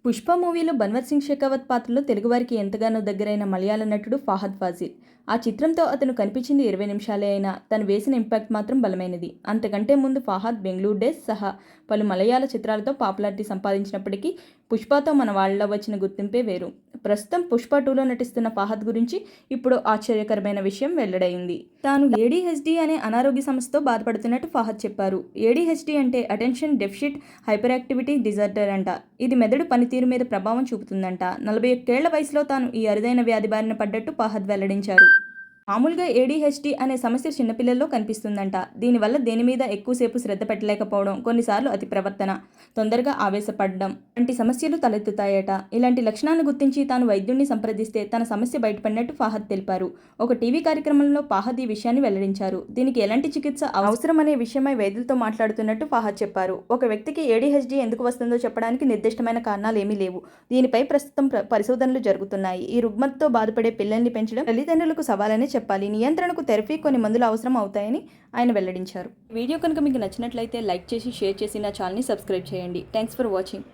పుష్ప మూవీలో బన్వర్ సింగ్ షెకావత్ పాత్రలో తెలుగువారికి ఎంతగానో దగ్గరైన మలయాళ నటుడు ఫహద్ ఫాజిల్. ఆ చిత్రంతో అతను కనిపించింది 20 నిమిషాలే అయినా తను వేసిన ఇంపాక్ట్ మాత్రం బలమైనది. అంతకంటే ముందు ఫహద్ బెంగళూరు డేస్ సహా పలు మలయాళ చిత్రాలతో పాపులారిటీ సంపాదించినప్పటికీ పుష్పతో మన వాళ్ళలో వచ్చిన గుర్తింపే వేరు. ప్రస్తుతం పుష్ప 2లో నటిస్తున్న ఫహద్ గురించి ఇప్పుడు ఆశ్చర్యకరమైన విషయం వెల్లడైంది. తాను ఏడీహెచ్డీ అనే అనారోగ్య సమస్యతో బాధపడుతున్నట్టు ఫహద్ చెప్పారు. ఏడీహెచ్డీ అంటే attention deficit hyper activity disorder అంట. ఇది మెదడు పనితీరు మీద ప్రభావం చూపుతుందంట. 41 ఏళ్ల వయసులో తాను ఈ అరుదైన వ్యాధి బారిన పడ్డట్టు ఫహద్ వెల్లడించారు. మామూలుగా ఏడీహెచ్డీ అనే సమస్య చిన్నపిల్లల్లో కనిపిస్తుందంట. దీనివల్ల దేని మీద ఎక్కువసేపు శ్రద్ధ పెట్టలేకపోవడం, కొన్నిసార్లు అతి ప్రవర్తన, తొందరగా ఆవేశపడడం వంటి సమస్యలు తలెత్తుతాయట. ఇలాంటి లక్షణాలను గుర్తించి తాను వైద్యుడిని సంప్రదిస్తే తన సమస్య బయటపడినట్టు ఫహద్ తెలిపారు. ఒక టీవీ కార్యక్రమంలో ఫహద్ ఈ విషయాన్ని వెల్లడించారు. దీనికి ఎలాంటి చికిత్స అవసరం అనే విషయమై వైద్యులతో మాట్లాడుతున్నట్టు ఫహద్ చెప్పారు. ఒక వ్యక్తికి ఏడీహెచ్డీ ఎందుకు వస్తుందో చెప్పడానికి నిర్దిష్టమైన కారణాలు ఏమీ లేవు. దీనిపై ప్రస్తుతం పరిశోధనలు జరుగుతున్నాయి. ఈ రుగ్మతతో బాధపడే పిల్లల్ని పెంచడం తల్లిదండ్రులకు సవాలనే చెప్పాలి. నియంత్రణకు థెరపీ కొన్ని మందులు అవసరం అవుతాయని ఆయన వెల్లడించారు. వీడియో కనుక మీకు నచ్చినట్లయితే లైక్ చేసి షేర్ చేసి నా ఛానల్ని సబ్స్క్రైబ్ చేయండి. Thanks for watching.